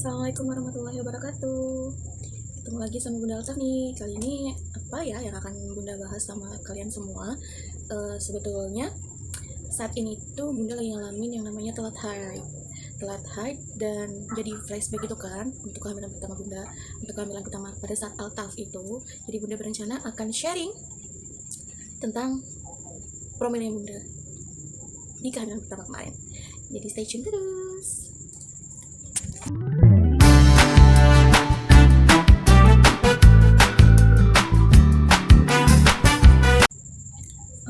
Assalamualaikum warahmatullahi wabarakatuh. Ketemu lagi sama Bunda Alta nih. Kali ini apa ya yang akan Bunda bahas sama kalian semua? Sebetulnya saat ini tuh Bunda lagi ngalamin yang namanya telat haid dan jadi flashback gitu kan untuk kehamilan pertama Bunda, untuk kehamilan pertama pada saat Altaf itu. Jadi Bunda berencana akan sharing tentang promilnya Bunda di kehamilan pertama kemarin. Jadi stay tune terus.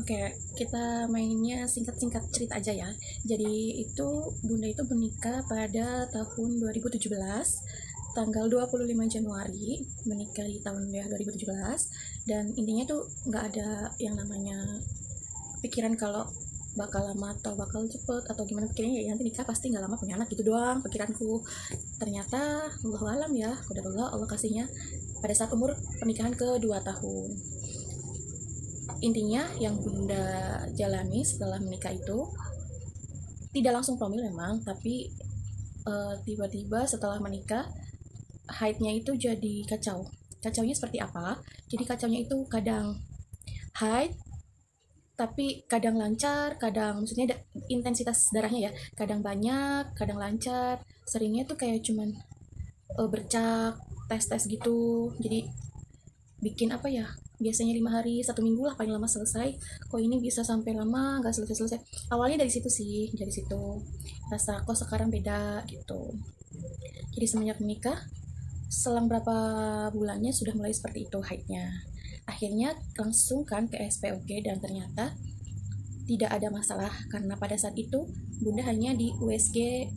Oke, kita mainnya singkat-singkat cerita aja ya. Jadi itu Bunda itu menikah pada tahun 2017, tanggal 25 Januari, menikah di tahun 2017, dan intinya tuh nggak ada yang namanya pikiran kalau bakal lama atau bakal cepet atau gimana pikirnya, ya nanti nikah pasti nggak lama punya anak gitu doang pikiranku. Ternyata Allahu alam ya, qadarullah, Allah kasihnya pada saat umur pernikahan ke 2 tahun. Intinya yang Bunda jalani setelah menikah itu tidak langsung promil memang, tapi tiba-tiba setelah menikah haidnya itu jadi kacau. Kacaunya seperti apa? Jadi kacaunya itu kadang haid tapi kadang lancar, kadang maksudnya intensitas darahnya ya, kadang banyak, kadang lancar. Seringnya tuh kayak cuman bercak, tes-tes gitu. Jadi bikin apa ya, biasanya 5 hari 1 minggu lah paling lama selesai, kok ini bisa sampai lama nggak selesai. Awalnya dari situ sih, dari situ rasa kok sekarang beda gitu. Jadi semenjak menikah, selang berapa bulannya sudah mulai seperti itu haidnya. Akhirnya langsung kan ke SPOG dan ternyata tidak ada masalah karena pada saat itu Bunda hanya di USG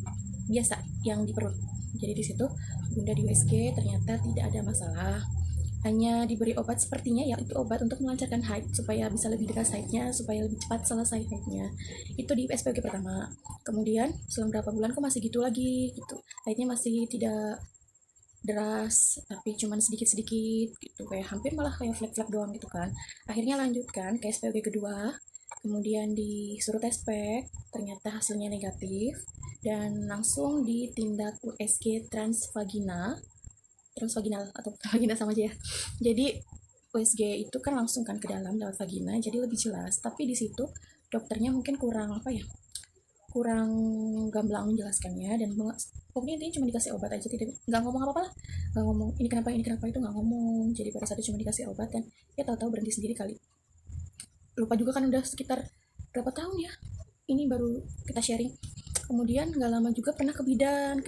biasa yang di perut. Jadi di situ Bunda di USG ternyata tidak ada masalah, hanya diberi obat sepertinya ya, itu obat untuk melancarkan haid supaya bisa lebih deras haidnya, supaya lebih cepat selesai haidnya. Itu di SPOG pertama. Kemudian selang berapa bulan kok masih gitu lagi gitu, haidnya masih tidak deras tapi cuman sedikit-sedikit gitu, kayak hampir malah kayak flek-flek doang gitu kan. Akhirnya lanjutkan ke SPOG kedua, kemudian disuruh tes pack, ternyata hasilnya negatif dan langsung ditindak USG transvaginal atau vagina sama aja ya. Jadi USG itu kan langsung kan ke dalam lewat vagina, jadi lebih jelas. Tapi di situ dokternya mungkin kurang apa ya, kurang gamblang menjelaskannya, dan pokoknya intinya cuma dikasih obat aja, tidak nggak ngomong apa-apa lah, nggak ngomong ini kenapa itu nggak ngomong. Jadi pada saat itu cuma dikasih obat dan ya tahu-tahu berhenti sendiri kali. Lupa juga kan udah sekitar berapa tahun ya ini baru kita sharing. Kemudian nggak lama juga pernah ke bidan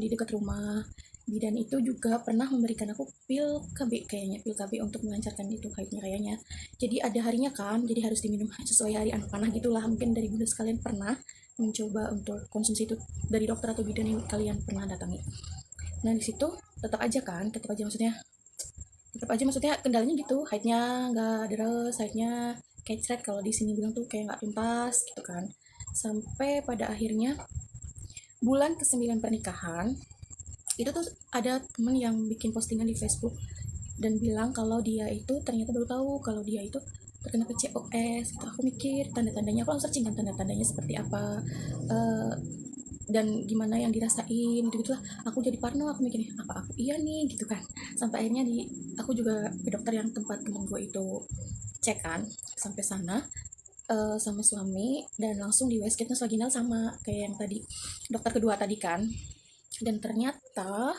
di dekat rumah. Bidan itu juga pernah memberikan aku pil KB untuk melancarkan itu haidnya kayaknya. Jadi ada harinya kan, jadi harus diminum sesuai hari anak panah gitulah. Mungkin dari bunda sekalian pernah mencoba untuk konsumsi itu dari dokter atau bidan yang kalian pernah datangi. Nah di situ tetap aja maksudnya kendalanya gitu, haidnya nggak deres, haidnya kecret, kalau di sini bilang tuh kayak nggak tuntas gitu kan. Sampai pada akhirnya bulan ke-9 pernikahan itu tuh ada temen yang bikin postingan di Facebook dan bilang kalau dia itu ternyata baru tahu kalau dia itu terkena PCOS gitu. Aku mikir tanda-tandanya, aku langsung searching kan tanda-tandanya seperti apa, dan gimana yang dirasain gitu gitulah. Aku jadi parno, aku mikirnya apa aku iya nih gitu kan. Sampai akhirnya aku juga ke dokter yang tempat temen gue itu cek kan, sampai sana sama suami dan langsung di USG vaginal sama kayak yang tadi dokter kedua tadi kan. Dan ternyata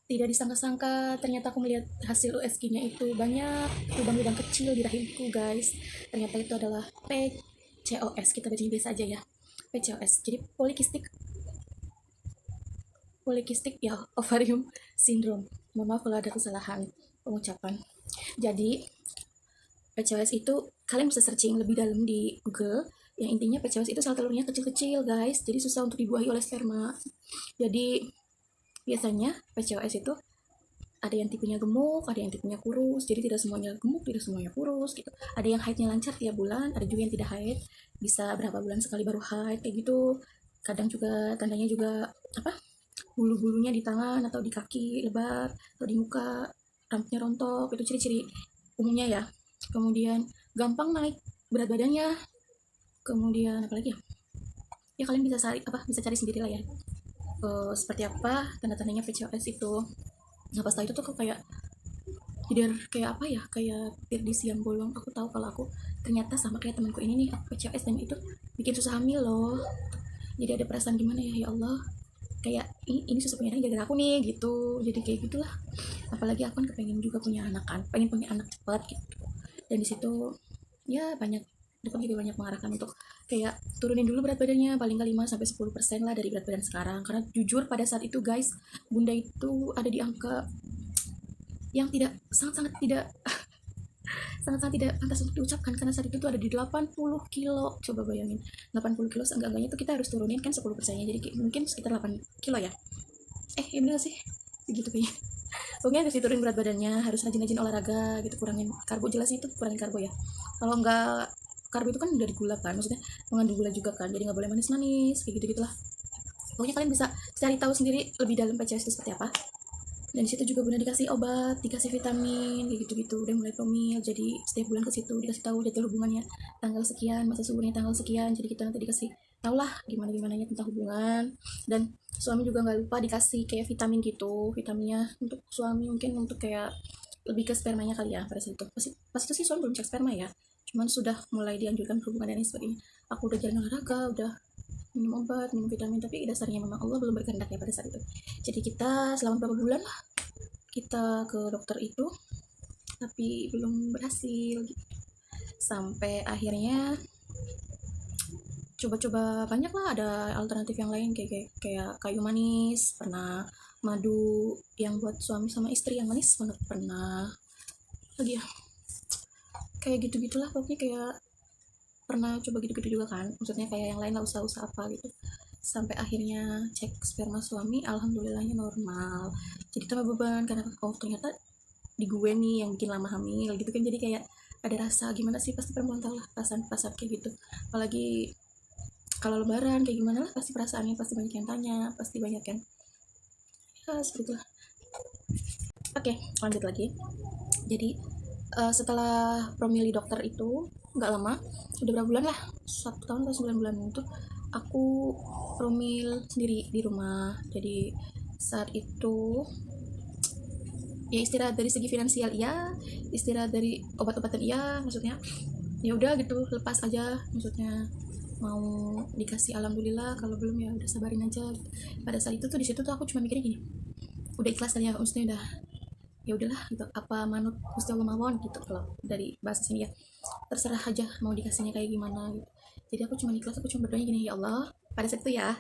tidak disangka-sangka, ternyata aku melihat hasil USG-nya itu banyak lubang-lubang kecil di rahimku guys. Ternyata itu adalah PCOS, kita baca biasa aja ya, PCOS. Jadi polikistik ya, ovarium syndrome. Mohon maaf kalau ada kesalahan pengucapan. Jadi PCOS itu kalian bisa searching lebih dalam di Google. Yang intinya PCOS itu sel telurnya kecil-kecil guys, jadi susah untuk dibuahi oleh sperma. Jadi biasanya PCOS itu ada yang tipenya gemuk, ada yang tipenya kurus. Jadi tidak semuanya gemuk, tidak semuanya kurus gitu. Ada yang haidnya lancar tiap bulan, ada juga yang tidak haid, bisa berapa bulan sekali baru haid kayak gitu. Kadang juga tandanya juga apa, bulu-bulunya di tangan atau di kaki lebar atau di muka, rambutnya rontok, itu ciri-ciri umumnya ya. Kemudian gampang naik berat badannya. Kemudian apalagi ya, ya kalian bisa cari sendiri lah ya. seperti apa tanda-tandanya PCOS itu. Nah pas tahu itu tuh aku kayak jadi kayak apa ya, kayak tir di siang bolong. Aku tahu kalau aku ternyata sama kayak temanku ini nih, aku PCOS dan itu bikin susah hamil loh. Jadi ada perasaan gimana ya, ya Allah, kayak ini susah punya anak gara-gara aku nih gitu. Jadi kayak gitulah. Apalagi aku kan kepengen juga punya anak kan, pengen punya anak cepat gitu. Dan di situ ya banyak, dokter juga banyak mengarahkan untuk kayak turunin dulu berat badannya paling nggak 5-10% lah dari berat badan sekarang, karena jujur pada saat itu guys, bunda itu ada di angka yang tidak, sangat-sangat tidak, sangat-sangat tidak pantas untuk diucapkan, karena saat itu tuh ada di 80 kilo. Coba bayangin 80 kilo, seenggak-enggaknya tuh kita harus turunin kan 10%-nya, jadi mungkin sekitar 8 kilo ya. Ya bener sih, begitu kayaknya. Pokoknya harus diturunin berat badannya, harus rajin-rajin olahraga gitu, kurangin karbo, jelasnya itu kurangin karbo ya. Kalau nggak, karbo itu kan dari gula kan, maksudnya mengandung gula juga kan, jadi nggak boleh manis-manis kayak gitu gitulah. Pokoknya kalian bisa cari tahu sendiri lebih dalam PCOS itu seperti apa. Dan disitu juga bunda dikasih obat, dikasih vitamin kayak gitu-gitu, udah mulai promil. Jadi setiap bulan ke situ dikasih tahu jadwal hubungannya tanggal sekian, masa suburnya tanggal sekian, jadi kita nanti dikasih tau lah gimana gimananya tentang hubungan. Dan suami juga nggak lupa dikasih kayak vitamin gitu, vitaminnya untuk suami mungkin untuk kayak lebih ke spermanya kali ya. Pada saat itu pas itu sih suami belum cek sperma ya, cuman sudah mulai dianjurkan berhubungan dan lain sebagainya. Aku udah jalan olahraga, udah minum obat, minum vitamin, tapi dasarnya memang Allah belum berkehendak ya pada saat itu. Jadi kita selama beberapa bulan lah kita ke dokter itu, tapi belum berhasil gitu. Sampai akhirnya coba-coba banyak lah, ada alternatif yang lain kayak kayu manis pernah, madu yang buat suami sama istri yang manis banget pernah, lagi ya kayak gitu-gitulah. Pokoknya kayak pernah coba gitu-gitu juga kan, maksudnya kayak yang lain lah, usaha-usaha apa gitu. Sampai akhirnya cek sperma suami, alhamdulillahnya normal. Jadi tambah beban karena oh ternyata di gue nih yang bikin lama hamil gitu kan. Jadi kayak ada rasa gimana sih, pasti perempuan tau lah perasaan kayak gitu. Apalagi kalau lebaran kayak gimana lah, pasti perasaannya pasti banyak yang tanya, pasti banyak yang ya seperti itulah. Oke, lanjut lagi. Jadi setelah promili dokter itu nggak lama, udah berapa bulan lah, 1 tahun atau 9 bulan itu aku promil sendiri di rumah. Jadi saat itu ya istirahat dari segi finansial iya, istirahat dari obat-obatan iya, maksudnya ya udah gitu, lepas aja, maksudnya mau dikasih alhamdulillah, kalau belum ya udah sabarin aja. Pada saat itu tuh di situ tuh aku cuma mikirnya gini, udah ikhlas kali ya, maksudnya udah ya udahlah gitu, apa manut Gusti Allah mawon gitu, kalau dari bahasa sini ya terserah aja mau dikasihnya kayak gimana gitu. Jadi aku cuma ikhlas, aku cuma berdoanya gini, ya Allah pada saat itu ya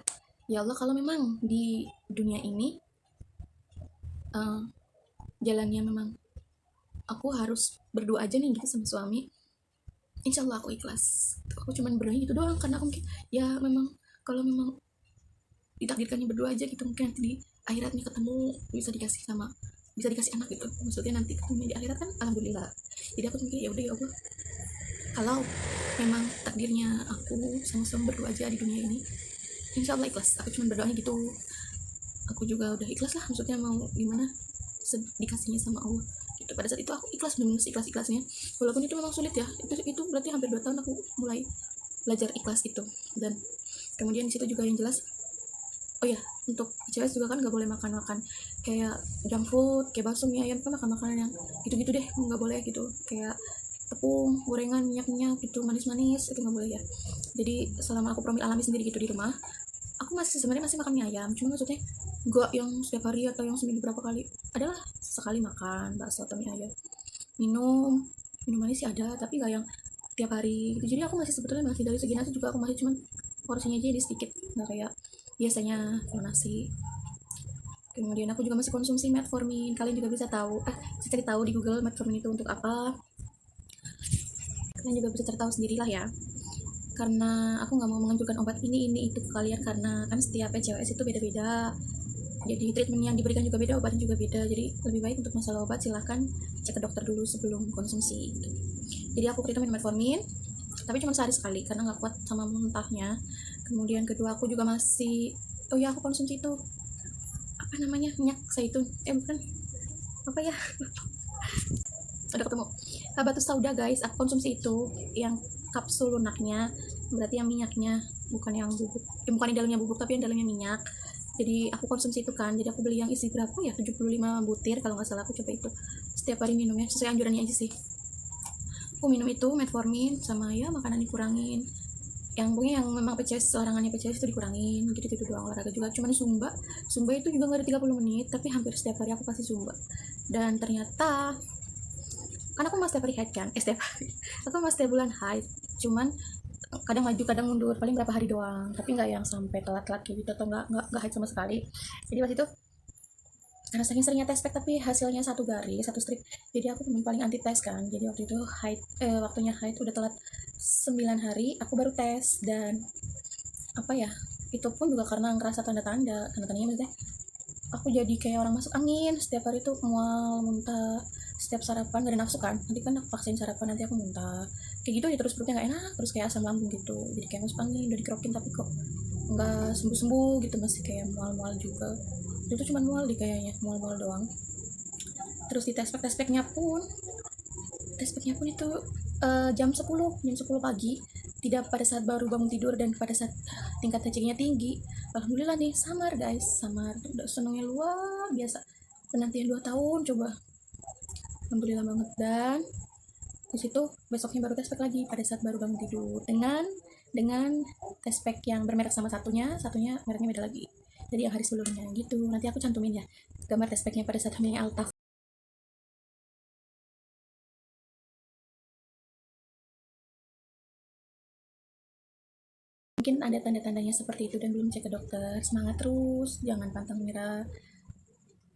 Allah kalau memang di dunia ini uh, jalannya memang aku harus berdoa aja nih gitu sama suami, insya Allah aku ikhlas. Aku cuma berdoa gitu doang, karena aku mungkin ya memang kalau memang ditakdirkannya berdoa aja gitu, mungkin nanti di akhiratnya ketemu, bisa dikasih anak gitu, maksudnya nanti ketemu di akhirat kan alhamdulillah. Jadi aku mikir ya udah ya Allah, kalau memang takdirnya aku sama-sama berdoa aja di dunia ini, insya Allah ikhlas. Aku cuma berdoanya gitu, aku juga udah ikhlas lah, maksudnya mau gimana dikasihnya sama Allah gitu. Pada saat itu aku ikhlas, benar-benar ikhlas-ikhlasnya, walaupun itu memang sulit ya. Itu berarti hampir 2 tahun aku mulai belajar ikhlas itu. Dan kemudian disitu juga yang jelas, oh ya untuk cewek juga kan nggak boleh makan kayak junk food, kayak bakso mie ayam, kan makan makanan yang gitu-gitu deh, nggak boleh gitu, kayak tepung gorengan minyak gitu manis-manis, itu nggak boleh ya. Jadi selama aku promil alami sendiri gitu di rumah, aku sebenarnya masih makan mie ayam, cuma maksudnya gak yang setiap hari atau yang seminggu berapa kali, adalah sekali makan bakso atau mie ayam. Minum manis sih ada, tapi gak yang tiap hari gitu. Jadi aku masih sebetulnya masih dari segi nasi juga aku masih cuman porsinya aja jadi sedikit, nggak kayak biasanya kalau nasi. Kemudian aku juga masih konsumsi metformin. Kalian juga bisa tahu, bisa cari tahu di Google metformin itu untuk apa. Kalian juga bisa cari tahu sendirilah ya. Karena aku nggak mau menganjurkan obat ini itu ke kalian, karena kan setiap PCOS itu beda-beda. Jadi treatment yang diberikan juga beda, obatnya juga beda. Jadi lebih baik untuk masalah obat silahkan cek ke dokter dulu sebelum konsumsi. Jadi aku waktu itu minum metformin, tapi cuma sehari sekali karena nggak kuat sama muntahnya. Kemudian kedua aku juga masih, oh ya aku konsumsi itu apa namanya, minyak zaitun, bukan apa ya udah ketemu, habatus sauda guys. Aku konsumsi itu yang kapsul lunaknya, berarti yang minyaknya, bukan yang bubuk, bukan di dalamnya bubuk tapi yang dalamnya minyak. Jadi aku konsumsi itu kan, jadi aku beli yang isi berapa ya, 75 butir kalau nggak salah. Aku coba itu setiap hari minum ya, sesuai anjurannya aja sih. Aku minum itu metformin sama ya makanan dikurangin, yang pokoknya yang memang PCS, larangannya PCS itu dikurangin gitu-gitu doang. Olahraga juga cuman Zumba itu juga nggak ada 30 menit, tapi hampir setiap hari aku pasti Zumba. Dan ternyata kan aku masih setiap hari haid kan, setiap hari aku masih setiap bulan haid, cuman kadang maju kadang mundur, paling berapa hari doang, tapi nggak yang sampai telat-telat kayak gitu, atau nggak haid sama sekali. Jadi waktu itu karena saking seringnya tes pack tapi hasilnya satu garis satu strip, jadi aku paling anti tes kan. Jadi waktu itu haid, waktunya haid udah telat 9 hari aku baru tes. Dan apa ya, itu pun juga karena ngerasa tanda-tandanya maksudnya aku jadi kayak orang masuk angin. Setiap hari tuh mual, muntah, setiap sarapan gak ada nafsu kan, nanti kan aku paksain sarapan nanti aku muntah kayak gitu ya, terus perutnya gak enak, terus kayak asam lambung gitu, jadi kayak masuk angin, udah dikerokin tapi kok nggak sembuh-sembuh gitu, masih kayak mual-mual juga. Itu cuma mual deh kayaknya, mual-mual doang. Terus di tespeknya pun itu jam 10 pagi, tidak pada saat baru bangun tidur dan pada saat tingkat TC-nya tinggi. Alhamdulillah nih, samar guys, samar, udah senengnya luar biasa. Penantian 2 tahun coba, alhamdulillah banget. Dan di situ besoknya baru tespek lagi pada saat baru bangun tidur, dengan tespek yang bermerek sama satunya mereknya beda lagi, jadi yang hari sebelumnya gitu. Nanti aku cantumin ya gambar tespeknya pada saat hamilnya Altaf. Mungkin ada tanda-tandanya seperti itu dan belum cek ke dokter, semangat terus, jangan pantang menyerah.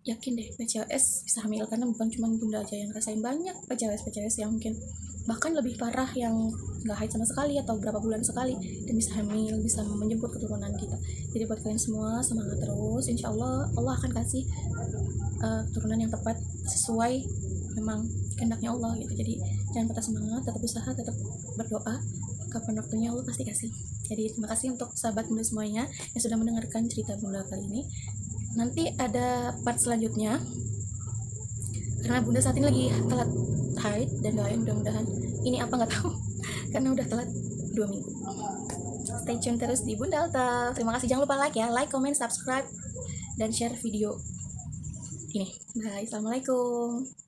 Yakin deh PCOS bisa hamil, karena bukan cuma bunda aja yang rasain, banyak PCOS yang mungkin bahkan lebih parah, yang nggak haid sama sekali atau berapa bulan sekali dan bisa hamil, bisa menjemput keturunan kita. Jadi buat kalian semua semangat terus, insya Allah Allah akan kasih keturunan yang tepat sesuai memang kehendaknya Allah gitu. Jadi jangan patah semangat, tetap usaha, tetap berdoa, kapan waktunya Allah pasti kasih. Jadi terima kasih untuk sahabat bunda semuanya yang sudah mendengarkan cerita bunda kali ini. Nanti ada part selanjutnya, karena bunda saat ini lagi telat haid dan doain mudah-mudahan ini apa nggak tahu karena udah telat 2 minggu. Stay tune terus di Bunda Alta. Terima kasih, jangan lupa like, comment, subscribe, dan share video ini. Bye, assalamualaikum.